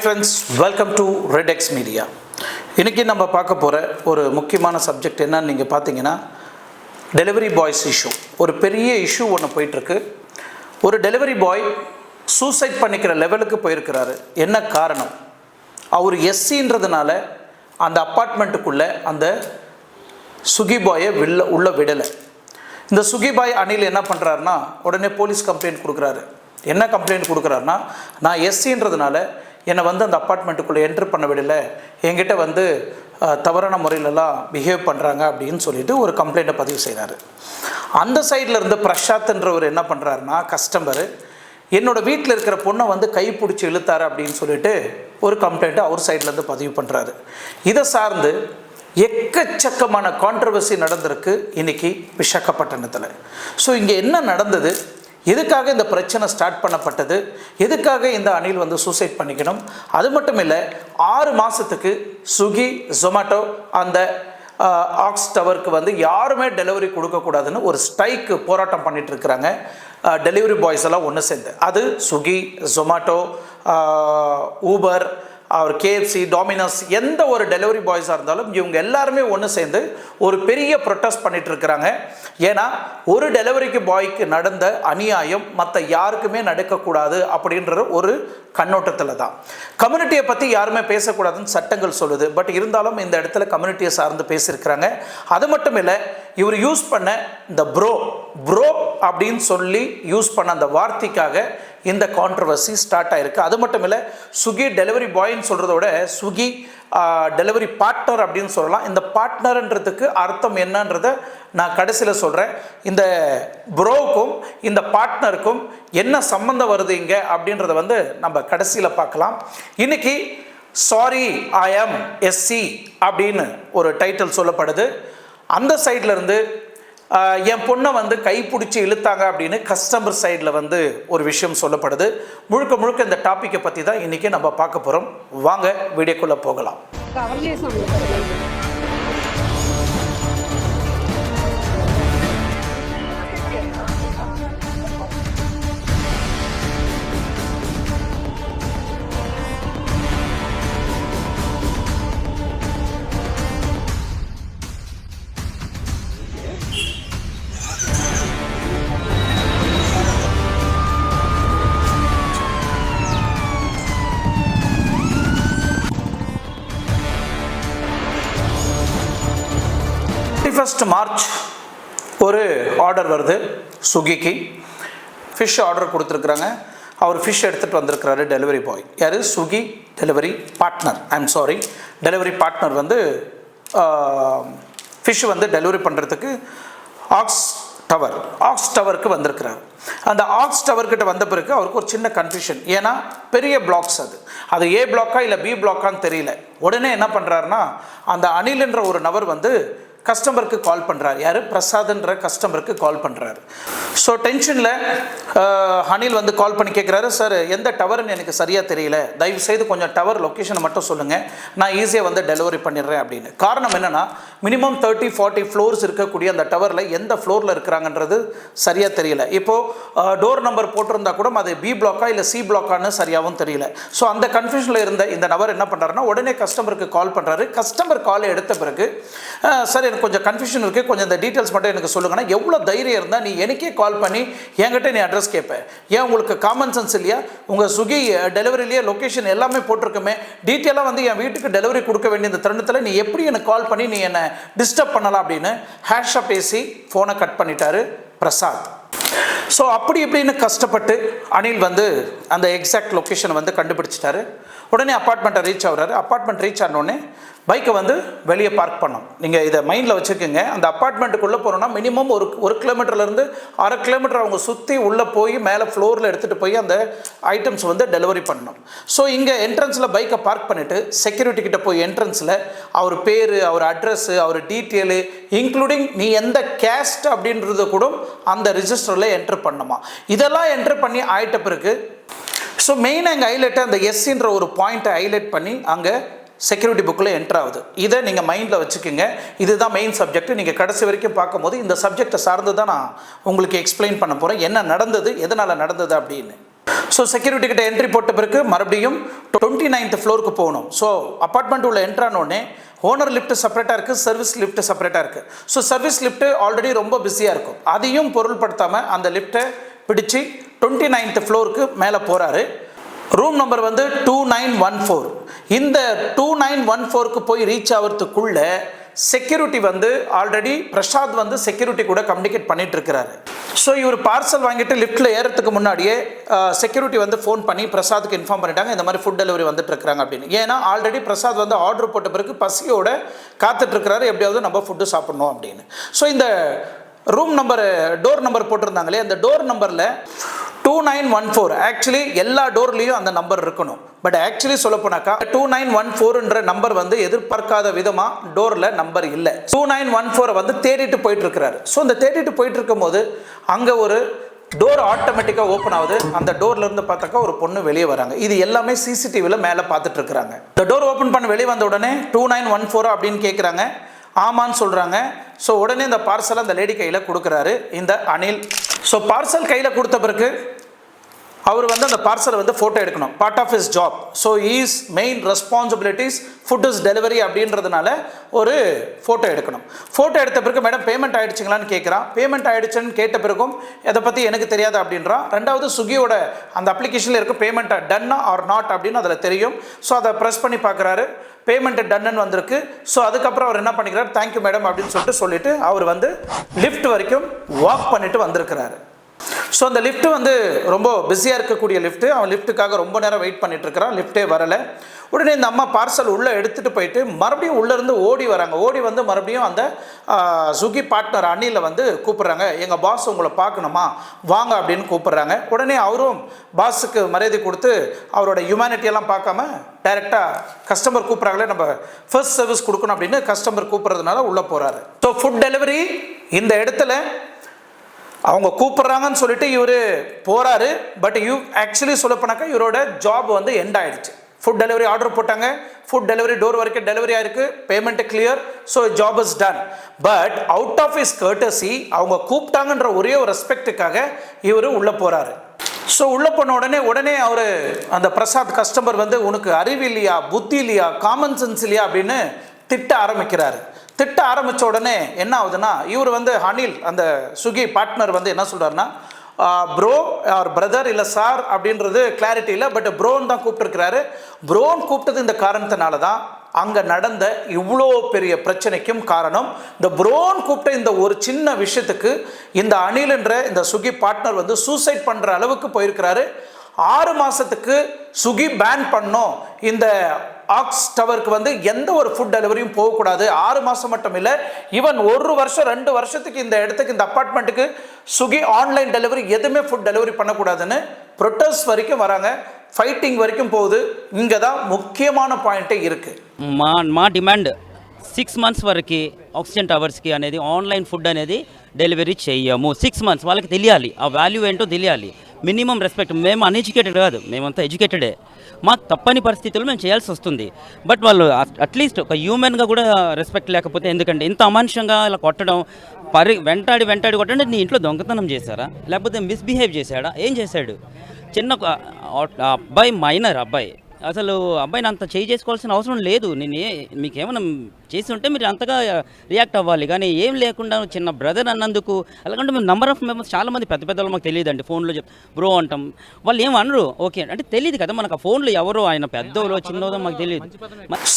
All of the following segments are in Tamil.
Friends, welcome to Redex media. இன்றைக்கி நம்ம பார்க்க போகிற ஒரு முக்கியமான சப்ஜெக்ட் என்னன்னு நீங்கள் பார்த்தீங்கன்னா, டெலிவரி பாய்ஸ் இஷ்யூ. ஒரு பெரிய இஷ்யூ ஒன்று போயிட்டுருக்கு. ஒரு டெலிவரி பாய் சூசைட் பண்ணிக்கிற லெவலுக்கு போயிருக்கிறாரு. என்ன காரணம்? அவர் எஸ்சின்றதுனால அந்த அப்பார்ட்மெண்ட்டுக்குள்ளே அந்த சுகி பாயை உள்ள விடலை. இந்த சுகி பாய் அணில் என்ன பண்ணுறாருனா, உடனே போலீஸ் கம்ப்ளைண்ட் கொடுக்குறாரு. என்ன கம்ப்ளைண்ட் கொடுக்குறாருனா, நான் எஸ்சின்றதுனால என்னை அந்த அப்பார்ட்மெண்ட்டுக்குள்ளே என்ட்ரு பண்ண விடலை, என்கிட்ட தவறான முறையிலலாம் பிஹேவ் பண்ணுறாங்க அப்படின்னு சொல்லிட்டு ஒரு கம்ப்ளைண்ட்டை பதிவு செய்கிறாரு. அந்த சைடில் இருந்து பிரசாத்ன்றவர் என்ன பண்ணுறாருனா, கஸ்டமரு என்னோடய வீட்டில் இருக்கிற பொண்ணை கை பிடிச்சி இழுத்தாரு அப்படின்னு சொல்லிட்டு ஒரு கம்ப்ளைண்ட்டை அவர் சைட்லேருந்து பதிவு பண்ணுறாரு. இதை சார்ந்து எக்கச்சக்கமான கான்ட்ரவர்சி நடந்திருக்கு இன்றைக்கி விசாகப்பட்டினத்தில். ஸோ இங்கே என்ன நடந்தது, எதுக்காக இந்த பிரச்சனை ஸ்டார்ட் பண்ணப்பட்டது, எதுக்காக இந்த அணில் சூசைட் பண்ணிக்கணும், அது மட்டும் இல்லை 6 மாதத்துக்கு ஸ்விக்கி ஜொமேட்டோ அந்த ஆக்ஸ் டவருக்கு யாருமே டெலிவரி கொடுக்கக்கூடாதுன்னு ஒரு ஸ்ட்ரைக்கு போராட்டம் பண்ணிட்டு இருக்கிறாங்க டெலிவரி பாய்ஸ் எல்லாம் ஒன்று சேர்ந்து. அது ஸ்விக்கி, ஜொமேட்டோ, ஊபர், அவர் கேஎஃப்சி, டாமினோஸ், எந்த ஒரு டெலிவரி பாய்ஸாக இருந்தாலும் இவங்க எல்லாருமே ஒன்று சேர்ந்து ஒரு பெரிய ப்ரொட்டஸ்ட் பண்ணிட்டு இருக்கிறாங்க. ஏன்னா ஒரு டெலிவரிக்கு பாய்க்கு நடந்த அநியாயம் மற்ற யாருக்குமே நடக்கக்கூடாது அப்படின்ற ஒரு கண்ணோட்டத்தில் தான். கம்யூனிட்டியை பற்றி யாருமே பேசக்கூடாதுன்னு சட்டங்கள் சொல்லுது. பட் இருந்தாலும் இந்த இடத்துல கம்யூனிட்டியை சார்ந்து பேசியிருக்கிறாங்க. அது மட்டும் இல்லை, இவர் யூஸ் பண்ண இந்த ப்ரோ அப்படின்னு சொல்லி யூஸ் பண்ண அந்த வார்த்தைக்காக இந்த கான்ட்ரவர்சி ஸ்டார்ட் ஆகிருக்கு. அது மட்டும் இல்லை, ஸ்விக்கி டெலிவரி பாய்ன்னு சொல்கிறத விட ஸ்விக்கி டெலிவரி பார்ட்னர் அப்படின்னு சொல்லலாம். இந்த பார்ட்னர்ன்றதுக்கு அர்த்தம் என்னன்றதை நான் கடைசியில் சொல்கிறேன். இந்த ப்ரோவுக்கும் இந்த பார்ட்னருக்கும் என்ன சம்மந்தம் வருது இங்கே அப்படின்றத நம்ம கடைசியில் பார்க்கலாம். இன்றைக்கி சாரி ஐ ஆம் எஸ்சி அப்படின்னு ஒரு டைட்டில் சொல்லப்படுது. அந்த சைட்லேருந்து என் பொண்ணை கைப்பிடிச்சி இழுத்தாங்க அப்படின்னு கஸ்டமர் சைடில் ஒரு விஷயம் சொல்லப்படுது. முழுக்க இந்த டாப்பிக்கை பற்றி தான் இன்றைக்கி நம்ம பார்க்க போகிறோம். வாங்க வீடியோக்குள்ளே போகலாம். மார்ச் ஒரு ஆர்டர் வருது ஸ்விக்கிக்கு. ஃபிஷ் ஆர்டர் கொடுத்துருக்குறாங்க. அவர் ஃபிஷ் எடுத்துகிட்டு வந்திருக்கிறாரு டெலிவரி பாய். யார்? Swiggy delivery partner. Delivery partner fish delivery பண்ணுறதுக்கு ஆக்ஸ் டவருக்கு வந்திருக்கிறார். அந்த ஆக்ஸ் டவர்கிட்ட வந்த பிறகு அவருக்கு ஒரு சின்ன கன்ஃபியூஷன். ஏன்னா பெரிய பிளாக்ஸ், அது ஏ பிளாக்கா இல்லை பி பிளாக்கான்னு தெரியல. உடனே என்ன பண்ணுறாருன்னா, அந்த அணில்ன்ற ஒரு நபர் கஸ்டமருக்கு கால் பண்ணுறாரு. யார்? பிரசாத்ன்ற கஸ்டமருக்கு கால் பண்ணுறாரு. ஸோ டென்ஷனில் அனில் கால் பண்ணி கேட்குறாரு, சார் எந்த டவர்னு எனக்கு சரியாக தெரியல, தயவுசெய்து கொஞ்சம் டவர் லொக்கேஷனை மட்டும் சொல்லுங்கள், நான் ஈஸியாக டெலிவரி பண்ணிடுறேன் அப்படின்னு. காரணம் என்னென்னா, மினிமம் 30-40 ஃப்ளோர்ஸ் இருக்கக்கூடிய அந்த டவரில் எந்த ஃப்ளோரில் இருக்கிறாங்கன்றது சரியாக தெரியல. இப்போது டோர் நம்பர் போட்டிருந்தா கூட அது பி பிளாக்கா இல்லை சி பிளாக்கான்னு சரியாகவும் தெரியல. ஸோ அந்த கன்ஃபியூஷனில் இருந்த இந்த நபர் என்ன பண்ணுறாருன்னா, உடனே கஸ்டமருக்கு கால் பண்ணுறாரு. கஸ்டமர் காலை எடுத்த பிறகு, சார் எனக்கு கொஞ்சம் கன்ஃபியூஷன் இருக்குது, கொஞ்சம் இந்த டீட்டெயில்ஸ் மட்டும் எனக்கு சொல்லுங்கன்னா, எவ்வளோ தைரியம் இருந்தால் நீ எனக்கே கால் பண்ணி என்கிட்ட நீ அட்ரஸ் கேட்பேன், ஏன் உங்களுக்கு காமன் சென்ஸ் இல்லையா? உங்கள் ஸ்விக்கி டெலிவரிலேயே லொக்கேஷன் எல்லாமே போட்டிருக்குமே, டீட்டெயிலாக என் வீட்டுக்கு டெலிவரி கொடுக்க வேண்டிய இந்த தருணத்தில் நீ எப்படி எனக்கு கால் பண்ணி நீ என்னை டிஸ்டர்ப் பண்ணலாம் அப்படின்னு ஹேஷாக பேசி ஃபோனை கட் பண்ணிட்டாரு பிரசாத். ஸோ அப்படி இப்படின்னு கஷ்டப்பட்டு அனில் அந்த எக்ஸாக்ட் லொக்கேஷனை கண்டுபிடிச்சிட்டாரு. உடனே அப்பார்ட்மெண்ட்டை ரீச் ஆகுறாரு. அப்பார்ட்மெண்ட் ரீச் ஆனோடனே பைக்கை வெளியே பார்க் பண்ணோம். நீங்கள் இதை மைண்டில் வச்சுக்கோங்க. அந்த அப்பார்ட்மெண்ட்டுக்குள்ளே போகிறோன்னா மினிமம் ஒரு கிலோமீட்டர்லேருந்து 1/2 கிலோமீட்டர் அவங்க சுற்றி உள்ளே போய் மேலே ஃப்ளோரில் எடுத்துகிட்டு போய் அந்த ஐட்டம்ஸ் டெலிவரி பண்ணணும். ஸோ இங்கே என்ட்ரன்ஸில் பைக்கை பார்க் பண்ணிவிட்டு செக்யூரிட்டி கிட்ட போய் என்ட்ரன்ஸில் அவர் பேர், அவர் அட்ரஸ்ஸு, அவர் டீட்டெயிலு, இன்க்ளூடிங் நீ எந்த கேஸ்ட் அப்படின்றது கூட அந்த ரிஜிஸ்டரில் என்ட்ரு பண்ணணுமா. இதெல்லாம் என்ட்ரு பண்ணி ஆயிட்ட பிறகு ஸோ மெயினாக எங்கள் ஹைலைட்டை அந்த எஸ்ன்ற ஒரு பாயிண்ட்டை ஹைலைட் பண்ணி அங்கே செக்யூரிட்டி புக்கில் என்ட்ரு ஆகுது. இதை நீங்கள் மைண்டில் வச்சுக்கோங்க. இதுதான் மெயின் சப்ஜெக்ட். நீங்கள் கடைசி வரைக்கும் பார்க்கும்போது இந்த சப்ஜெக்டை சார்ந்து தான் நான் உங்களுக்கு எக்ஸ்பிளைன் பண்ண போகிறேன், என்ன நடந்தது, எதனால் நடந்தது அப்படின்னு. ஸோ செக்யூரிட்டி கிட்ட என்ட்ரி போட்ட பிறகு மறுபடியும் 29th ஃப்ளோருக்கு போகணும். ஸோ அப்பார்ட்மெண்ட் உள்ள என்ட்ரானோடனே ஓனர் லிஃப்ட் செப்பரேட்டாக இருக்குது, சர்வீஸ் லிஃப்ட் செப்பரேட்டாக இருக்குது. ஸோ சர்வீஸ் லிஃப்ட் ஆல்ரெடி ரொம்ப பிஸியாக இருக்கும். அதையும் பொருள்படுத்தாமல் அந்த லிஃப்ட்டை பிடிச்சி 29th ஃப்ளோருக்கு மேலே போகிறாரு. ரூம் நம்பர் வந்து 2914. இந்த 2914க்கு போய் ரீச் ஆகிறதுக்குள்ள செக்யூரிட்டி வந்து ஆல்ரெடி பிரசாத் வந்து செக்யூரிட்டி கூட கம்யூனிகேட் பண்ணிட்டு இருக்கிறாரு. ஸோ இவர் பார்சல் வாங்கிட்டு லிஃப்ட்டில் ஏறதுக்கு முன்னாடியே செக்யூரிட்டி வந்து ஃபோன் பண்ணி பிரசாத்துக்கு இன்ஃபார்ம் பண்ணிட்டாங்க, இந்த மாதிரி ஃபுட் டெலிவரி வந்துட்டு இருக்கிறாங்க அப்படின்னு. ஏன்னா ஆல்ரெடி பிரசாத் வந்து ஆர்டர் போட்ட பிறகு பசியோட காத்துட்டு இருக்கிறாரு, எப்படியாவது நம்ம ஃபுட்டு சாப்பிடணும் அப்படின்னு. ஸோ இந்த ரூம் நம்பர் டோர் நம்பர் போட்டிருந்தாங்களே, அந்த டோர் நம்பரில் 2914 ஆக்சுவலி எல்லா டோர்லேயும் அந்த நம்பர் இருக்கணும். பட் ஆக்சுவலி சொல்ல போனாக்கா 2914ன்ற நம்பர் வந்து எதிர்பார்க்காத விதமாக டோரில் நம்பர் இல்லை. 2914 வந்து தேடிட்டு போயிட்டு இருக்கிறாரு. ஸோ அந்த தேடிட்டு போயிட்டு இருக்கும் போது அங்கே ஒரு டோர் ஆட்டோமேட்டிக்காக ஓப்பன் ஆகுது. அந்த டோர்லேருந்து பார்த்தாக்கா ஒரு பொண்ணு வெளியே வராங்க. இது எல்லாமே சிசிடிவியில் மேலே பார்த்துட்டு இருக்கிறாங்க. இந்த டோர் ஓப்பன் பண்ண வெளியே வந்த உடனே 2914 அப்படின்னு கேட்குறாங்க. ஆமான்னு சொல்கிறாங்க. ஸோ உடனே இந்த பார்சலை அந்த லேடி கையில் கொடுக்குறாரு இந்த அனில். ஸோ பார்சல் கையில் கொடுத்த பிறகு அவர் வந்து அந்த பார்சலை வந்து ஃபோட்டோ எடுக்கணும், part of his job. So his main responsibilities food is delivery அப்படின்றதுனால ஒரு ஃபோட்டோ எடுக்கணும். ஃபோட்டோ எடுத்த பிறகு மேடம் பேமெண்ட் ஆகிடுச்சிங்களான்னு கேட்குறான். பேமெண்ட் ஆகிடுச்சுன்னு கேட்ட பிறகும் இதை பற்றி எனக்கு தெரியாது அப்படின்றான். ரெண்டாவது ஸ்விக்கியோட அந்த அப்ளிகேஷனில் இருக்க பேமெண்ட் டன்னா ஆர் நாட் அப்படின்னு அதில் தெரியும். ஸோ அதை ப்ரெஸ் பண்ணி பார்க்குறாரு, பேமெண்ட் டன்னு வந்திருக்கு. ஸோ அதுக்கப்புறம் அவர் என்ன பண்ணிக்கிறார், தேங்க்யூ மேடம் அப்படின்னு சொல்லிட்டு அவர் வந்து லிஃப்ட் வரைக்கும் வாக் பண்ணிட்டு வந்திருக்கிறாரு. ஸோ அந்த லிஃப்ட் வந்து ரொம்ப பிஸியாக இருக்கக்கூடிய லிஃப்ட்டு. அவன் லிஃப்ட்டுக்காக ரொம்ப நேரம் வெயிட் பண்ணிட்டு இருக்கிறான், லிஃப்ட்டே வரலை. உடனே இந்த அம்மா பார்சல் உள்ளே எடுத்துகிட்டு போயிட்டு மறுபடியும் உள்ளேருந்து ஓடி வராங்க. ஓடி வந்து மறுபடியும் அந்த ஸ்விக்கி பார்ட்னர் அணியில் வந்து கூப்பிட்றாங்க, எங்கள் பாஸ் உங்களை பார்க்கணுமா வாங்க அப்படின்னு கூப்பிட்றாங்க. உடனே அவரும் பாஸுக்கு மரியாதை கொடுத்து அவரோட ஹியூமனிட்டியெல்லாம் பார்க்காம டைரெக்டாக கஸ்டமர் கூப்பிட்றாங்களே, நம்ம ஃபர்ஸ்ட் சர்வீஸ் கொடுக்கணும் அப்படின்னு கஸ்டமர் கூப்பிட்றதுனால உள்ளே போகிறாரு. ஸோ ஃபுட் டெலிவரி இந்த இடத்துல அவங்க கூப்பிட்றாங்கன்னு சொல்லிட்டு இவர் போகிறாரு. பட் ஆக்சுவலி சொல்ல போனாக்கா இவரோட ஜாப் வந்து எண்ட் ஆகிடுச்சு. ஃபுட் டெலிவரி ஆர்டர் போட்டாங்க, ஃபுட் டெலிவரி டோர் வரைக்கும் டெலிவரி ஆயிருக்கு, payment clear, so job is done. But out of his courtesy அவங்க கூப்பிட்டாங்கன்ற ஒரே ஒரு ரெஸ்பெக்டுக்காக இவர் உள்ளே போகிறாரு. ஸோ உள்ளே போன உடனே அவர் அந்த பிரசாத் கஸ்டமர் வந்து உனக்கு அறிவு இல்லையா, புத்தி இல்லையா, காமன் சென்ஸ் இல்லையா அப்படின்னு திட்ட ஆரம்பிக்கிறாரு. திட்ட ஆரம்பித்த உடனே என்ன ஆகுதுன்னா, இவர் வந்து அனில் அந்த ஸ்விக்கி பார்ட்னர் வந்து என்ன சொல்கிறாருன்னா, ப்ரோ ஆர் பிரதர் இல்லை சார் அப்படின்றது கிளாரிட்டி இல்லை, பட் ப்ரோன்னு தான் கூப்பிட்டுருக்கிறாரு. ப்ரோன்னு கூப்பிட்டது இந்த காரணத்தினால தான் அங்கே நடந்த இவ்வளோ பெரிய பிரச்சனைக்கும் காரணம். இந்த ப்ரோன்னு கூப்பிட்ட இந்த ஒரு சின்ன விஷயத்துக்கு இந்த அனில்ன்ற இந்த ஸ்விக்கி பார்ட்னர் வந்து சூசைட் பண்ணுற அளவுக்கு போயிருக்கிறாரு. 6 மாதத்துக்கு ஸ்விக்கி பேன் பண்ணோம், இந்த ஆக்ஸ் டவருக்கு வந்து எந்த ஒரு ஃபுட் டெலிவரியும் போகக்கூடாது. 6 மாதம் மட்டும் இல்லை, ஈவன் 1 வருஷம் 2 வருஷத்துக்கு இந்த இடத்துக்கு இந்த அப்பார்ட்மெண்ட்டுக்கு ஸ்விக்கி ஆன்லைன் டெலிவரி எதுவுமே ஃபுட் டெலிவரி பண்ணக்கூடாதுன்னு ப்ரொட்டஸ்ட் வரைக்கும் வராங்க, ஃபைட்டிங் வரைக்கும் போகுது. இங்கே தான் ముఖ్యமான పాయింటే இருக்குது. మా డిమాండ్ 6 months వరకు ఆక్సిజన్ టవర్స్కి అనేది ఆన్లైన్ ఫుడ్ అనేది డెలివరీ చేయము. 6 months వాళ్ళకి తెలియాలి, ఆ వాల్యూ ఏంటో తెలియాలి. Minimum respect. మేము అన్ఎడ్యుకేటెడ్ కాదు, మేమంతా ఎడ్యుకేటెడే. మాకు తప్పని పరిస్థితుల్లో మేము చేయాల్సి వస్తుంది. బట్ వాళ్ళు అట్లీస్ట్ ఒక హ్యూమన్గా కూడా రెస్పెక్ట్ లేకపోతే, ఎందుకంటే ఇంత అమానుషంగా ఇలా కొట్టడం, వెంటాడి కొట్టడం, నీ ఇంట్లో దొంగతనం చేశారా లేకపోతే మిస్బిహేవ్ చేశాడా, ఏం చేశాడు? చిన్న అబ్బాయి, మైనర్ అబ్బాయి, అసలు అబ్బాయిని అంత చేసుకోవాల్సిన అవసరం లేదు. మీకేమైనా చేసి ఉంటే మీరు అంతగా రియాక్ట్ అవ్వాలి, కానీ ఏం లేకుండా చిన్న బ్రదర్ అన్నందుకు. అలాగంటే మేము నంబర్ ఆఫ్ మెంబర్స్ చాలామంది పెద్ద వాళ్ళు మాకు తెలియదండి, ఫోన్లో బ్రో అంటాం, వాళ్ళు ఏం అనరు. ఓకే అంటే తెలియదు కదా మనకు ఆ ఫోన్లో ఎవరో ఆయన పెద్దోలో చిన్నదో మాకు తెలియదు.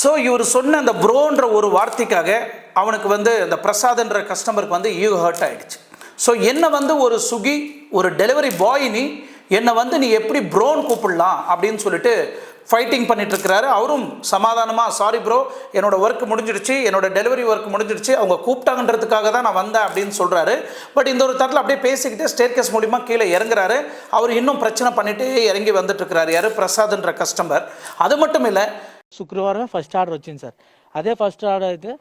ஸோ இவர் சொன்ன அந்த ப்ரோன்ற ஒரு வார்த்தைக்காக அவனுக்கு வந்து அந்த பிரசாத்ன்ற கஸ்டமருக்கு வந்து ஈகோ ஹர்ட் ஆகிடுச்சு. ஸோ என்னை வந்து ஒரு ஸ்விக்கி ஒரு டெலிவரி பாய் என்னை வந்து நீ எப்படி ப்ரோன்னு கூப்பிடலாம் அப்படின்னு சொல்லிட்டு ஃபைட்டிங் பண்ணிட்டு இருக்கிறாரு. அவரும் சமாதானமாக, சாரி ப்ரோ, என்னோட ஒர்க் முடிஞ்சிடுச்சு, என்னோட டெலிவரி ஒர்க் முடிஞ்சிடுச்சு, அவங்க கூப்பிட்டாங்கன்றதுக்காக தான் நான் வந்தேன் அப்படின்னு சொல்கிறாரு. பட் இந்த ஒரு தட்டில் அப்படியே பேசிக்கிட்டே ஸ்டேட் கேஸ் மூலிமா கீழே இறங்குறாரு. அவர் இன்னும் பிரச்சனை பண்ணிகிட்டே இறங்கி வந்துட்டு இருக்கிறாரு யார், பிரசாத்ன்ற கஸ்டமர். அது மட்டும் இல்லை, శుక్రవారం ఫస్ట్ ఆర్డర్ వచ్చింది సార్. అదే ఫస్ట్ ఆర్డర్ అయితే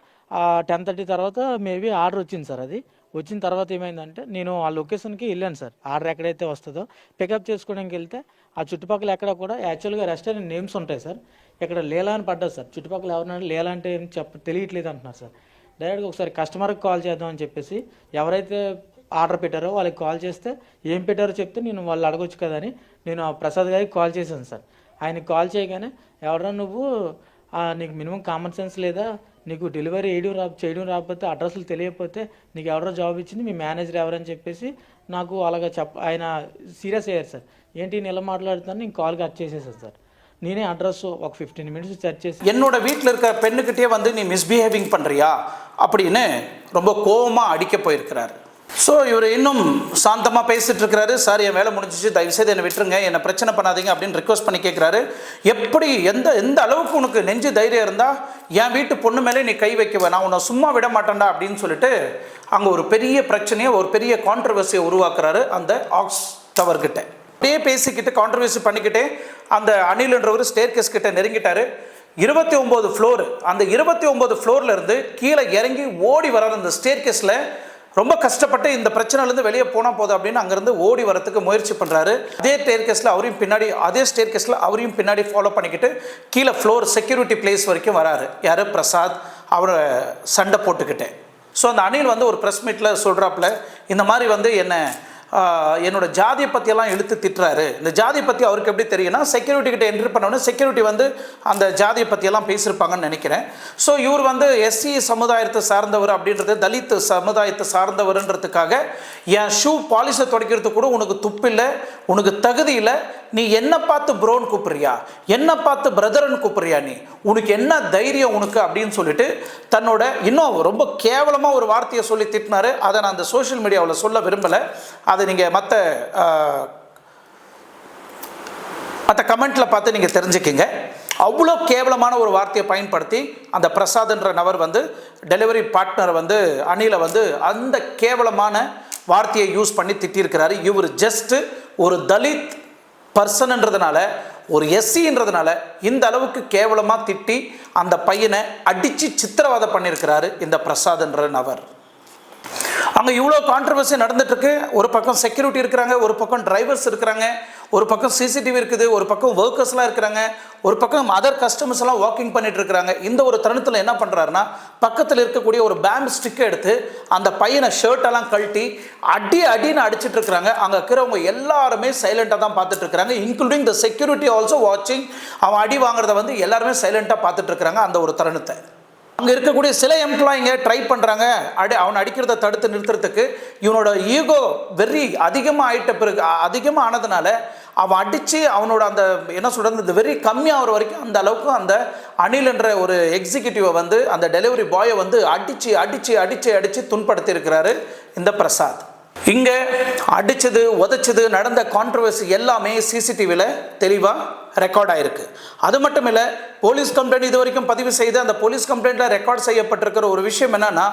10:30 తర్వాత మేబీ ఆర్డర్ వచ్చింది సార్. అది వచ్చిన తర్వాత ఏమైందంటే నేను ఆ లొకేషన్కి వెళ్ళాను సార్. ఆర్డర్ ఎక్కడైతే వస్తుందో పికప్ చేసుకోవడానికి వెళ్తే ఆ చుట్టుపక్కల ఎక్కడ కూడా యాక్చువల్గా రెస్టారెంట్ నేమ్స్ ఉంటాయి సార్. ఇక్కడ లేలా అని పడ్డది సార్. చుట్టుపక్కల ఎవరైనా లేలా అంటే ఏం తెలియట్లేదు అంటున్నారు సార్. డైరెక్ట్గా ఒకసారి కస్టమర్కి కాల్ చేద్దామని చెప్పేసి ఎవరైతే ఆర్డర్ పెట్టారో వాళ్ళకి కాల్ చేస్తే ఏం పెట్టారో చెప్తే నేను వాళ్ళు అడగొచ్చు కదా అని నేను ఆ ప్రసాద్ గారికి కాల్ చేశాను సార్. ఆయనకి కాల్ చేయగానే ఎవరా నువ్వు, నీకు మినిమం కామన్ సెన్స్ లేదా, నీకు డెలివరీ చేయడం రాకపోతే అడ్రస్లు తెలియకపోతే నీకు ఎవరో జాబ్ ఇచ్చింది, మీ మేనేజర్ ఎవరని చెప్పేసి నాకు అలాగా ఆయన సీరియస్ అయ్యారు సార్. ఏంటి నేను ఎలా మాట్లాడుతాను, నేను కాల్ కట్ చేసేసాను సార్. నేనే அட்ரஸ் ఒక 15 மினிட்ஸ் சர்ச் చేసి என்னோட வீட்டில் இருக்கிற பெண்ணுக்கிட்டே வந்து நீ மிஸ்பிஹேவிங் பண்ணுறியா அப்படின்னு ரொம்ப கோபமாக அடிக்க போயிருக்கிறாரு. ஸோ இவர் இன்னும் சாந்தமாக பேசிகிட்டு இருக்கிறாரு. சார் என் வேலை முடிஞ்சிச்சு, தயவுசெய்து என்னை விட்டுருங்க, என்னை பிரச்சனை பண்ணாதீங்க அப்படின்னு ரிக்வஸ்ட் பண்ணி கேட்குறாரு. எப்படி எந்த அளவுக்கு உனக்கு நெஞ்சு தைரியம் இருந்தால் என் வீட்டு பொண்ணு மேலே நீ கை வைக்கவே, நான் உன்னை சும்மா விட மாட்டேன்டா அப்படின்னு சொல்லிட்டு அங்கே ஒரு பெரிய பிரச்சனையை, ஒரு பெரிய கான்ட்ரவர்சியை உருவாக்குறாரு அந்த ஆக்ஸ் டவர்கிட்ட. அப்படியே பேசிக்கிட்டு கான்ட்ரவர்சி பண்ணிக்கிட்டே அந்த அனில்ன்றவர் ஸ்டேர்கேஸ் கிட்ட நெருங்கிட்டாரு. 29 ஃப்ளோர், அந்த 29 ஃப்ளோரில் இருந்து கீழே இறங்கி ஓடி வராரு. அந்த ஸ்டேர்கேஸில் ரொம்ப கஷ்டப்பட்டு இந்த பிரச்சனைலேருந்து வெளியே போனால் போதும் அப்படின்னு அங்கேருந்து ஓடி வரத்துக்கு முயற்சி பண்ணுறாரு. அதே ஸ்டேர்கேஸில் அவரையும் பின்னாடி ஃபாலோ பண்ணிக்கிட்டு கீழே ஃப்ளோர் செக்யூரிட்டி பிளேஸ் வரைக்கும் வராரு. யார்? பிரசாத். அவரை சண்டை போட்டுக்கிட்டேன். ஸோ அந்த அனில் வந்து ஒரு ப்ரெஸ் மீட்டில் சொல்கிறாப்புல, இந்த மாதிரி வந்து என்னோட ஜாதியை பற்றியெல்லாம் இழுத்து திட்டுறாரு. இந்த ஜாதியை பற்றி அவருக்கு எப்படி தெரியும்னா, செக்யூரிட்டி கிட்ட என்ட்ரி பண்ணோன்னே செக்யூரிட்டி வந்து அந்த ஜாதியை பற்றியெல்லாம் பேசியிருப்பாங்கன்னு நினைக்கிறேன். ஸோ இவர் வந்து எஸ்சி சமுதாயத்தை சார்ந்தவர் அப்படின்றது, தலித் சமுதாயத்தை சார்ந்தவர்ன்றதுக்காக என் ஷூ பாலிஷை துடைக்கிறதுக்கு கூட உனக்கு துப்பில்லை, உனக்கு தகுதி இல்லை, நீ என்ன பார்த்து ப்ரோன்னு கூப்பிட்றியா, என்ன பார்த்து பிரதர்ன்னு கூப்பிட்றியா, உனக்கு என்ன தைரியம் உனக்கு அப்படின்னு சொல்லிட்டு தன்னோட இன்னும் ரொம்ப கேவலமாக ஒரு வார்த்தையை சொல்லி திட்டினாரு. அதை நான் அந்த சோஷியல் மீடியாவில் சொல்ல விரும்பலை. அதை நீங்கள் மற்ற கமெண்ட்டில் பார்த்து நீங்கள் தெரிஞ்சுக்கிங்க. அவ்வளோ கேவலமான ஒரு வார்த்தையை பயன்படுத்தி அந்த பிரசாத்ன்ற நபர் வந்து டெலிவரி பார்ட்னர் வந்து அனிலை வந்து அந்த கேவலமான வார்த்தையை யூஸ் பண்ணி திட்டியிருக்கிறாரு. இவர் ஜஸ்ட்டு ஒரு தலித் பர்சன்ன்றதுனால, ஒரு எஸ்சின்றதுனால இந்த அளவுக்கு கேவலமாக திட்டி அந்த பையனை அடித்து சித்திரவதை பண்ணியிருக்கிறாரு இந்த பிரசாத்ன்ற நபர். அங்கே இவ்வளோ கான்ட்ரவர்சி நடந்துட்டுருக்கு. ஒரு பக்கம் செக்யூரிட்டி இருக்கிறாங்க, ஒரு பக்கம் டிரைவர்ஸ் இருக்கிறாங்க, ஒரு பக்கம் சிசிடிவி இருக்குது, ஒரு பக்கம் ஒர்க்கர்ஸ்லாம் இருக்கிறாங்க, ஒரு பக்கம் அதர் கஸ்டமர்ஸ் எல்லாம் வாக்கிங் பண்ணிட்டு இருக்கிறாங்க. இந்த ஒரு தருணத்தில் என்ன பண்ணுறாருன்னா, பக்கத்தில் இருக்கக்கூடிய ஒரு பேம்பு ஸ்டிக்கை எடுத்து அந்த பையனை ஷர்ட்டெல்லாம் கழட்டி அடின்னு அடிச்சுட்டு இருக்கிறாங்க. அங்கே இருக்கிறவங்க எல்லாருமே சைலண்ட்டாக தான் பார்த்துட்டு இருக்கிறாங்க, இன்க்ளூடிங் த செக்யூரிட்டி ஆல்சோ வாட்சிங். அவன் அடி வாங்குறத வந்து எல்லாருமே சைலண்ட்டாக பார்த்துட்டு இருக்கிறாங்க. அந்த ஒரு தருணத்தை அங்கே இருக்கக்கூடிய சில எம்ப்ளாயிங்க ட்ரை பண்ணுறாங்க அவனை அடிக்கிறத தடுத்து நிறுத்துறதுக்கு. இவனோட ஈகோ வெறி அதிகமாக ஆனதுனால அவன் அடித்து அவனோட அந்த என்ன சொல்கிறது, இந்த வெறி கம்மியாகிற வரைக்கும் அந்த அளவுக்கு அந்த அனில் என்ற ஒரு எக்ஸிக்யூட்டிவை வந்து அந்த டெலிவரி பாயை வந்து அடித்து துன்படுத்தி இருக்கிறாரு இந்த பிரசாத். இங்கே அடித்தது உதைச்சது நடந்த கான்ட்ரவர்சி எல்லாமே சிசிடிவியில் தெளிவாக ரெக்கார்ட் ஆகிருக்கு. அது மட்டும் இல்லை, போலீஸ் கம்ப்ளைண்ட் இது வரைக்கும் பதிவு செய்து அந்த போலீஸ் கம்ப்ளைண்ட்டில் ரெக்கார்ட் செய்யப்பட்டிருக்கிற ஒரு விஷயம் என்னன்னா,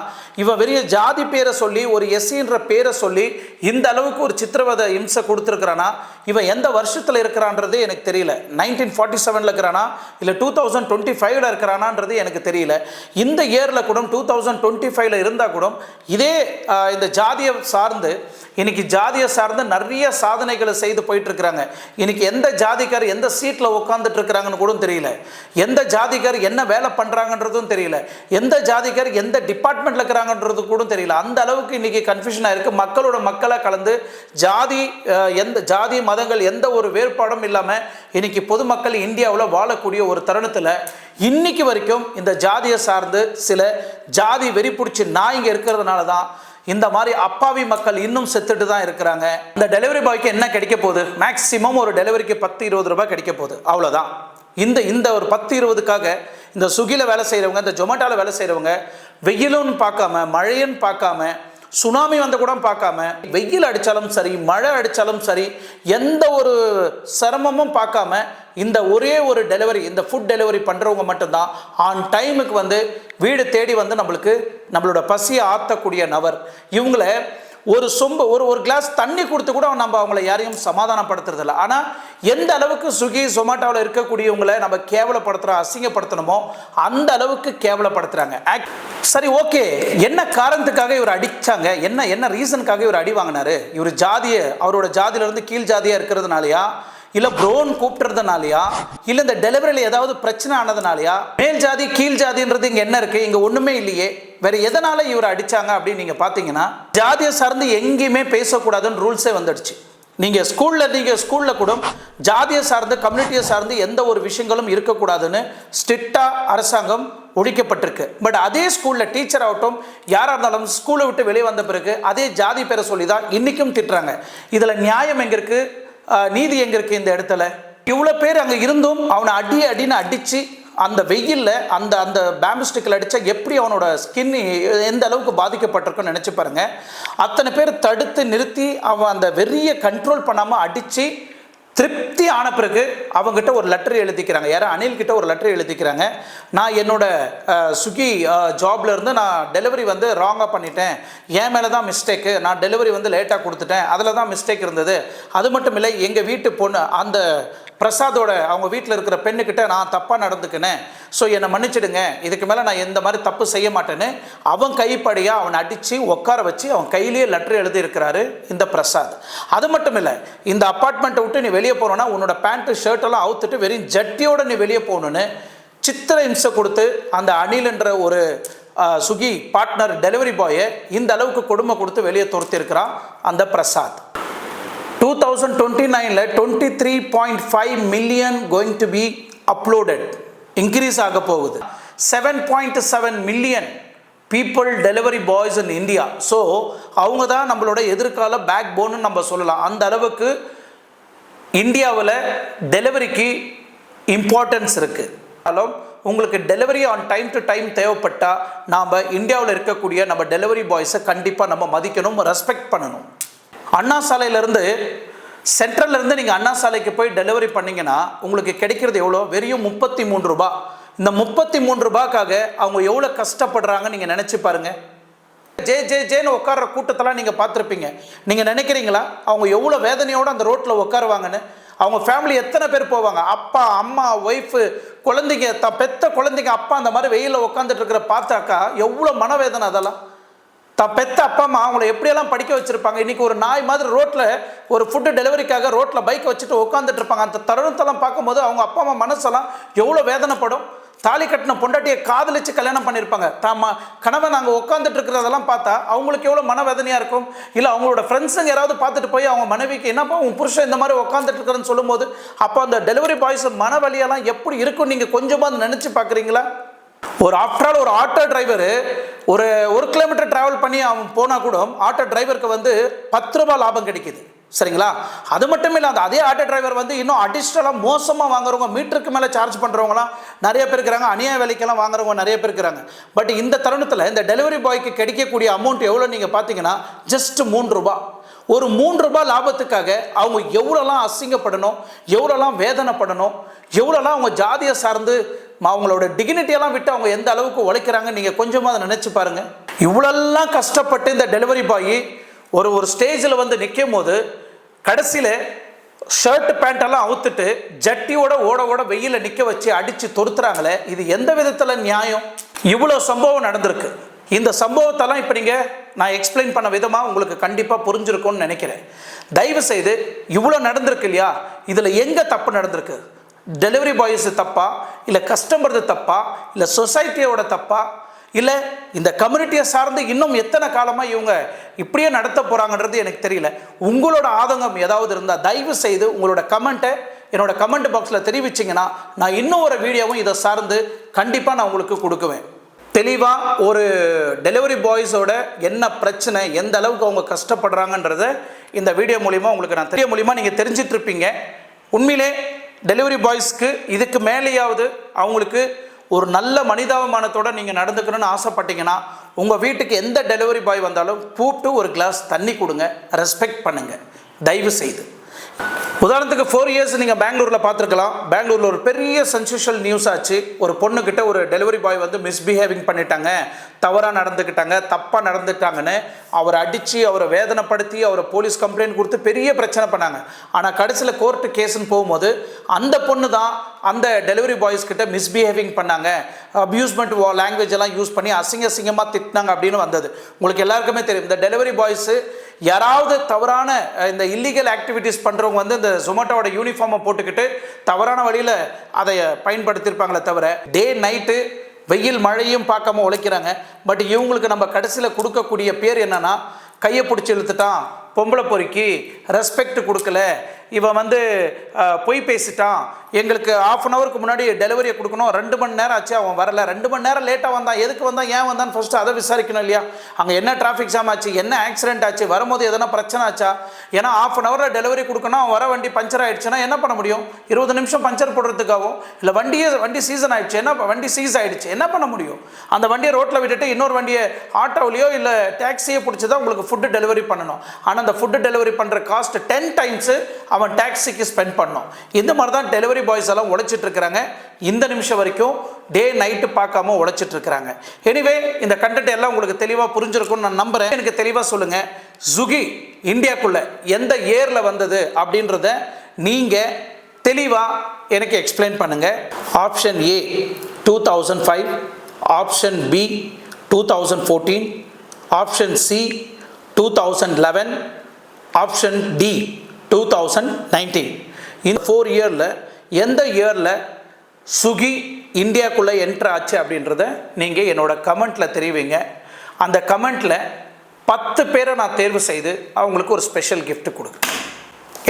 இவன் பெரிய ஜாதி பேரை சொல்லி ஒரு எஸ்சின்ற பேரை சொல்லி இந்த அளவுக்கு ஒரு சித்திரவதை இம்சை கொடுத்துருக்கிறானா, இவன் எந்த வருஷத்தில் இருக்கிறான்றது எனக்கு தெரியல. 1947 இருக்கிறானா இல்லை 2025 இருக்கிறானான்றது எனக்கு தெரியல. இந்த இயரில் கூட 2025 இருந்தால் கூட இதே இந்த ஜாதியை சார்ந்து இன்னைக்கு ஜாதியை சார்ந்து நிறைய சாதனைகளை செய்து போயிட்டு இருக்கிறாங்க. இன்னைக்கு எந்த ஜாதிக்கார் எந்த சீட்டில் உட்காந்துட்டு இருக்கிறாங்கன்னு கூட தெரியல, எந்த ஜாதிக்கார் என்ன வேலை பண்ணுறாங்கன்றதும் தெரியல, எந்த ஜாதிக்கார் எந்த டிபார்ட்மெண்ட்டில் இருக்கிறாங்கன்றது கூட தெரியல. அந்த அளவுக்கு இன்னைக்கு கன்ஃபியூஷனாக இருக்குது. மக்களோட மக்களாக கலந்து எந்த ஜாதி மதங்கள் எந்த ஒரு வேறுபாடும் இல்லாமல் இன்னைக்கு பொதுமக்கள் இந்தியாவில் வாழக்கூடிய ஒரு தருணத்தில் இன்னைக்கு வரைக்கும் இந்த ஜாதியை சார்ந்து சில ஜாதி வெறி பிடிச்சி நாய்ங்க இருக்கிறதுனால தான் இந்த மாதிரி அப்பாவி மக்கள் இன்னும் செத்துட்டு தான் இருக்கிறாங்க. இந்த டெலிவரி பாய்க்கு என்ன கிடைக்க போகுது? மேக்ஸிமம் ஒரு டெலிவரிக்கு 10-20 ரூபாய் கிடைக்க போகுது, அவ்வளோதான். இந்த ஒரு 10-20க்காக இந்த ஸ்விக்கியில் வேலை செய்கிறவங்க, இந்த ஜொமேட்டோவில் வேலை செய்கிறவங்க வெயிலுன்னு பார்க்காம, மழைன்னு பார்க்காம, சுனாமி வந்த கூட பார்க்காம, வெயில் அடித்தாலும் சரி மழை அடித்தாலும் சரி எந்த ஒரு சிரமமும் பார்க்காம இந்த ஒரே ஒரு டெலிவரி, இந்த ஃபுட் டெலிவரி பண்ணுறவங்க மட்டும்தான் ஆன் டைமுக்கு வந்து வீடு தேடி வந்து நம்மளோட பசியை ஆற்றக்கூடிய நபர். இவங்கள ஒரு சொம்பு ஒரு கிளாஸ் தண்ணி கொடுத்து கூட நம்ம அவங்கள யாரையும் சமாதானப்படுத்துறதில்ல. ஆனால் எந்த அளவுக்கு ஸ்விக்கி ஜொமேட்டோவில் இருக்கக்கூடியவங்களை நம்ம கேவலப்படுத்துகிறோம், அசிங்கப்படுத்தணுமோ அந்த அளவுக்கு கேவலப்படுத்துகிறாங்க. சரி, ஓகே, என்ன காரணத்துக்காக இவர் அடித்தாங்க, என்ன ரீசனுக்காக இவர் அடி வாங்கினாரு? இவர் அவரோட ஜாதியிலேருந்து கீழ் ஜாதியாக இருக்கிறதுனாலயா, இல்லை ப்ரோன்னு கூப்பிட்டுறதுனாலயா, இல்லை இந்த டெலிவரியில் ஏதாவது பிரச்சனை ஆனதுனாலயா? மேல் ஜாதி கீழ் ஜாதின்றது இங்கே என்ன இருக்குது? இங்கே ஒன்றுமே இல்லையே. வேற எதனால் இவரை அடித்தாங்க அப்படின்னு நீங்கள் பார்த்தீங்கன்னா, ஜாதியை சார்ந்து எங்கேயுமே பேசக்கூடாதுன்னு ரூல்ஸே வந்துடுச்சு. நீங்கள் ஸ்கூலில் கூட ஜாதியை சார்ந்து கம்யூனிட்டியை சார்ந்து எந்த ஒரு விஷயங்களும் இருக்கக்கூடாதுன்னு ஸ்ட்ரிக்டாக அரசாங்கம் ஒழிக்கப்பட்டிருக்கு. பட் அதே ஸ்கூலில் டீச்சர் ஆகட்டும் யாராக இருந்தாலும் ஸ்கூலை விட்டு வெளியே வந்த பிறகு அதே ஜாதி பேரை சொல்லி தான் இன்றைக்கும் திட்டுறாங்க. இதில் நியாயம் எங்கே இருக்குது? நீதி எங்கே இருக்குது? இந்த இடத்துல இவ்வளோ பேர் அங்கே இருந்தும் அவனை அடின்னு அடித்து அந்த வெயிலில் அந்த பேம்பு ஸ்டிக்கில் அடித்தா எப்படி அவனோட ஸ்கின் எந்த அளவுக்கு பாதிக்கப்பட்டிருக்குன்னு நினச்சி பாருங்க. அத்தனை பேர் தடுத்து நிறுத்தி அவன் அந்த வெறியை கண்ட்ரோல் பண்ணாமல் அடித்து திருப்தி ஆன பிறகு அவங்ககிட்ட ஒரு லெட்டர் எழுதிக்கிறாங்க. யாரும் அனில்கிட்ட ஒரு லெட்டர் எழுதிக்கிறாங்க. நான் என்னோட ஸ்விக்கி ஜாப்ல இருந்து நான் டெலிவரி வந்து ராங்காக பண்ணிட்டேன், என் மேலே தான் மிஸ்டேக்கு, நான் டெலிவரி வந்து லேட்டாக கொடுத்துட்டேன், அதில் தான் மிஸ்டேக் இருந்தது. அது மட்டும் இல்லை, எங்கள் வீட்டு பொண்ணு அந்த பிரசாதோட அவங்க வீட்டில் இருக்கிற பெண்ணுக்கிட்ட நான் தப்பாக நடந்துக்கினேன், ஸோ என்னை மன்னிச்சிடுங்க, இதுக்கு மேலே நான் எந்த மாதிரி தப்பு செய்ய மாட்டேன்னு அவன் கைப்படியாக அவனை அடித்து உட்கார வச்சு அவன் கையிலேயே லெட்டர் எழுதியிருக்கிறாரு இந்த பிரசாத். அது மட்டும் இல்லை, இந்த அப்பார்ட்மெண்ட்டை விட்டு நீ வெளியே போனோன்னா உன்னோட பேண்ட்டு ஷர்ட்டெல்லாம் அவுத்துட்டு வெறும் ஜட்டியோடு நீ வெளியே போகணுன்னு சித்திர இம்சை கொடுத்து அந்த அனில் என்ற ஒரு சுகி பார்ட்னர் டெலிவரி பாயை இந்த அளவுக்கு கொடுமை கொடுத்து வெளியே துரத்திருக்கிறான் அந்த Prasad. 2029 23.5 million going to be uploaded, increase ஆக போகுது. 7.7 million people delivery boys in India. So அவங்க தான் நம்மளோட எதிர்கால பேக் போன்னு நம்ம சொல்லலாம். அந்த அளவுக்கு இந்தியாவில் டெலிவரிக்கு இம்பார்ட்டன்ஸ் இருக்குது. உங்களுக்கு delivery on time to time தேவைப்பட்டால் நாம் இந்தியாவில் இருக்கக்கூடிய நம்ம டெலிவரி பாய்ஸை கண்டிப்பாக நம்ம மதிக்கணும், ரெஸ்பெக்ட் பண்ணணும். அண்ணா சாலையிலேருந்து சென்ட்ரல்லேருந்து நீங்கள் அண்ணா சாலைக்கு போய் டெலிவரி பண்ணிங்கன்னா உங்களுக்கு கிடைக்கிறது எவ்வளோ? வெறும் 33 ரூபா. இந்த 33 ரூபாய்க்காக அவங்க எவ்வளோ கஷ்டப்படுறாங்க நீங்கள் நினச்சி பாருங்கள். ஜேன்னு உட்கார்ற கூட்டத்தெல்லாம் நீங்கள் பார்த்துருப்பீங்க. நீங்கள் நினைக்கிறீங்களா அவங்க எவ்வளோ வேதனையோடு அந்த ரோட்டில் உட்காருவாங்கன்னு? அவங்க ஃபேமிலி எத்தனை பேர் போவாங்க? அப்பா, அம்மா, ஒய்ஃபு, குழந்தைங்க, பெத்த குழந்தைங்க, அப்பா அந்த மாதிரி வெயிலில் உட்காந்துட்டு இருக்கிற பார்த்தாக்கா எவ்வளோ மனவேதனை. அதெல்லாம் பெத்த அப்பா அம்மா அவங்கள எப்படியெல்லாம் படிக்க வச்சுருப்பாங்க. இன்றைக்கி ஒரு நாய் மாதிரி ரோட்டில் ஒரு ஃபுட்டு டெலிவரிக்காக ரோட்டில் பைக்கை வச்சுட்டு உட்காந்துட்டு இருப்பாங்க. அந்த தருணத்தெல்லாம் பார்க்கும்போது அவங்க அப்பா அம்மா மனசெல்லாம் எவ்வளோ வேதனைப்படும். தாலி கட்டின பொண்டாட்டியை காதலிச்சு கல்யாணம் பண்ணியிருப்பாங்க. கணவன் அங்கே உட்காந்துட்டு இருக்கிறதெல்லாம் பார்த்தா அவங்களுக்கு எவ்வளோ மனவேதனையாக இருக்கும். இல்லை அவங்களோட ஃப்ரெண்ட்ஸுங்க யாராவது பார்த்துட்டு போய் அவங்க மனைவிக்கு என்னப்பா உன் புருஷன் இந்த மாதிரி உட்காந்துட்டு இருக்கிறன்னு சொல்லும்போது அப்போ அந்த டெலிவரி பாய்ஸ் மனவலியெல்லாம் எப்படி இருக்கும் நீங்கள் கொஞ்சமாக நினச்சி பார்க்குறீங்களா? ஒரு ஆஃப்டர் ஆல் ஒரு ஆட்டோ டிரைவர் ஒரு 1 கிலோமீட்டர் டிராவல் பண்ணி அவன் போனால் கூட ஆட்டோ டிரைவருக்கு வந்து 10 ரூபாய் லாபம் கிடைக்குது. சரிங்களா? அது மட்டும் இல்லை, அதே ஆட்டோ டிரைவர் வந்து இன்னும் அடிஷ்னலாக மோசமாக வாங்குறவங்க, மீட்டருக்கு மேலே சார்ஜ் பண்ணுறவங்களாம் நிறைய பேர் இருக்கிறாங்க. அநியாய வேலைக்கெல்லாம் வாங்குறவங்க நிறைய பேர் இருக்கிறாங்க. பட் இந்த தருணத்தில் இந்த டெலிவரி பாய்க்கு கிடைக்கக்கூடிய அமௌண்ட் எவ்வளோ நீங்கள் பார்த்தீங்கன்னா ஜஸ்ட் 3 ரூபா. ஒரு 3 ரூபாய் லாபத்துக்காக அவங்க எவ்வளோலாம் அசிங்கப்படணும், எவ்வளோலாம் வேதனைப்படணும், எவ்வளோலாம் அவங்க ஜாதியை சார்ந்து அவங்களோட டிக்னிட்டியெல்லாம் விட்டு அவங்க எந்த அளவுக்கு உழைக்கிறாங்க நீங்கள் கொஞ்சமாக அதை நினச்சி பாருங்கள். இவ்வளோலாம் கஷ்டப்பட்டு இந்த டெலிவரி பாய் ஒரு ஸ்டேஜில் வந்து நிற்கும் போது கடைசியில் ஷர்ட்டு பேண்ட்டெல்லாம் அவுத்துட்டு ஜட்டியோட ஓட வெயிலில் நிற்க வச்சு அடித்து தொடுத்துறாங்களே, இது எந்த விதத்தில் நியாயம்? இவ்வளோ சம்பவம் நடந்திருக்கு. இந்த சம்பவத்தெல்லாம் இப்போ நான் எக்ஸ்பிளைன் பண்ண விதமாக உங்களுக்கு கண்டிப்பாக புரிஞ்சிருக்கும்னு நினைக்கிறேன். தயவு செய்து இவ்வளோ நடந்திருக்கு இல்லையா, இதில் எங்கே தப்பு நடந்திருக்கு? டெலிவரி பாய்ஸு தப்பா, இல்லை கஸ்டமர்து தப்பா, இல்லை சொசைட்டியோட தப்பா, இல்லை இந்த கம்யூனிட்டியை சார்ந்து இன்னும் எத்தனை காலமாக இவங்க இப்படியே நடத்த போகிறாங்கன்றது எனக்கு தெரியல. உங்களோட ஆதங்கம் ஏதாவது இருந்தால் தயவு செய்து உங்களோட கமெண்ட்டை என்னோட கமெண்ட் பாக்ஸில் தெரிவிச்சிங்கன்னா நான் இன்னும் ஒரு வீடியோவும் இதை சார்ந்து கண்டிப்பாக நான் உங்களுக்கு கொடுக்குவேன். தெளிவாக ஒரு டெலிவரி பாய்ஸோட என்ன பிரச்சனை, எந்த அளவுக்கு அவங்க கஷ்டப்படுறாங்கன்றதை இந்த வீடியோ மூலிமா உங்களுக்கு நான் வீடியோ மூலிமா நீங்கள் தெரிஞ்சிட்ருப்பீங்க. உண்மையிலே டெலிவரி பாய்ஸ்க்கு இதுக்கு மேலேயாவது அவங்களுக்கு ஒரு நல்ல மனிதாபிமானத்தோடு நீங்கள் நடந்துக்கணும்னு ஆசைப்பட்டீங்கன்னா உங்கள் வீட்டுக்கு எந்த டெலிவரி பாய் வந்தாலும் கூப்பிட்டு ஒரு கிளாஸ் தண்ணி கொடுங்க, ரெஸ்பெக்ட் பண்ணுங்கள் தயவு செய்து. உதாரணத்துக்கு 4 இயர்ஸ் நீங்கள் பெங்களூரில் பார்த்துருக்கலாம். பெங்களூரில் ஒரு பெரிய சென்சேஷனல் நியூஸ் ஆச்சு. ஒரு பொண்ணுக்கிட்ட ஒரு டெலிவரி பாய் வந்து மிஸ்பிஹேவிங் பண்ணிட்டாங்க, தவறாக நடந்துக்கிட்டாங்க, தப்பாக நடந்துட்டாங்கன்னு அவரை அடித்து அவரை வேதனைப்படுத்தி அவரை போலீஸ் கம்ப்ளைண்ட் கொடுத்து பெரிய பிரச்சனை பண்ணாங்க. ஆனால் கடைசியில் கோர்ட்டு கேஸுன்னு போகும்போது அந்த பொண்ணு தான் அந்த டெலிவரி பாய்ஸ்கிட்ட மிஸ்பிஹேவிங் பண்ணாங்க, அப்யூஸ்மெண்ட் லாங்குவேஜ் எல்லாம் யூஸ் பண்ணி அசிங்கமாக திட்டினாங்க அப்படின்னு வந்தது. உங்களுக்கு எல்லாருக்குமே தெரியும். இந்த டெலிவரி பாய்ஸு யாராவது தவறான இந்த இல்லீகல் ஆக்டிவிட்டீஸ் பண்ணுறவங்க வந்து இந்த ஜொமேட்டோவோட யூனிஃபார்மை போட்டுக்கிட்டு தவறான வழியில் அதை பயன்படுத்தியிருப்பாங்களே தவிர டே நைட்டு வெயில் மழையும் பார்க்காம உழைக்கிறாங்க. பட் இவங்களுக்கு நம்ம கடைசியில் கொடுக்கக்கூடிய பேர் என்னன்னா, கையை பிடிச்சி இழுத்துட்டான், பொம்பளை பொறுக்கி, ரெஸ்பெக்ட் கொடுக்கல, இவன் வந்து பொய் பேசிட்டான், எங்களுக்கு ½ அன் ஹவருக்கு முன்னாடி டெலிவரியை கொடுக்கணும், 2 மணி நேரம் ஆச்சு அவன் வரல, 2 மணி நேரம் லேட்டாக வந்தான், எதுக்கு வந்தான், ஏன் வந்தான்னு ஃபஸ்ட்டு அதை விசாரிக்கணும் இல்லையா? அங்கே என்ன டிராஃபிக் ஜாம் ஆச்சு, என்ன ஆக்சிடென்ட் ஆச்சு, வரும்போது எதனா பிரச்சனை ஆச்சா? ஏன்னா ½ அன் ஹவரில் டெலிவரி கொடுக்கணும், அவன் வர வண்டி பஞ்சர் ஆகிடுச்சுன்னா என்ன பண்ண முடியும்? 20 நிமிஷம் பஞ்சர் போடுறதுக்காகவும், இல்லை வண்டி சீசன் ஆகிடுச்சு, வண்டி சீஸ் ஆகிடுச்சு, என்ன பண்ண முடியும்? அந்த வண்டியை ரோட்டில் விட்டுட்டு இன்னொரு வண்டியை ஆட்டோவிலையோ இல்லை டாக்ஸியோ பிடிச்சி தான் உங்களுக்கு ஃபுட்டு டெலிவரி பண்ணணும். ஆனால் அந்த ஃபுட்டு டெலிவரி பண்ணுற காஸ்ட் 10 டைம்ஸு அவன் டாக்ஸிக்கு ஸ்பெண்ட் பண்ணணும். இந்த மாதிரி தான் டெலிவரி பாய்ஸ் எல்லாம் உழைச்சிட்டு இருக்கிறாங்க. இந்த நிமிஷம் வரைக்கும் டே நைட்டு பார்க்காம உழைச்சிட்டு இருக்கிறாங்க. எனிவே, இந்த கண்டென்ட் எல்லாம் உங்களுக்கு தெளிவாக புரிஞ்சிருக்கும்னு நான் நம்புகிறேன். எனக்கு தெளிவாக சொல்லுங்கள், ஸ்விக்கி இந்தியாக்குள்ள எந்த இயரில் வந்தது அப்படின்றத நீங்கள் தெளிவாக எனக்கு எக்ஸ்பிளைன் பண்ணுங்கள். Option A 2005, option B 2014, option C 2011, option D 2019. இந்த 4 இயரில் எந்த இயரில் ஸ்விக்கி இந்தியாக்குள்ளே என்ட்ரு ஆச்சு அப்படின்றத நீங்கள் என்னோட கமெண்ட்டில் தெரிவிங்க. அந்த கமெண்ட்டில் 10 பேரை நான் தேர்வு செய்து அவங்களுக்கு ஒரு ஸ்பெஷல் கிஃப்ட் கொடுக்குறேன்.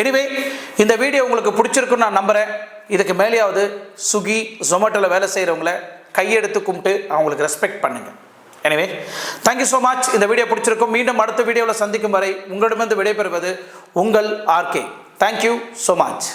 எனிவே, இந்த வீடியோ உங்களுக்கு பிடிச்சிருக்குன்னு நான் நம்புகிறேன். இதுக்கு மேலேயாவது ஸ்விக்கி ஜொமேட்டோவில் வேலை செய்கிறவங்கள கையெடுத்து கும்பிட்டு அவங்களுக்கு ரெஸ்பெக்ட் பண்ணுங்கள். எனவே தேங்க்யூ ஸோ மச். இந்த வீடியோ பிடிச்சிருக்கும். மீண்டும் அடுத்த வீடியோவில் சந்திக்கும் வரை உங்களிடமிருந்து விடைபெறுவது உங்கள் ஆர்கே. Thank you so much.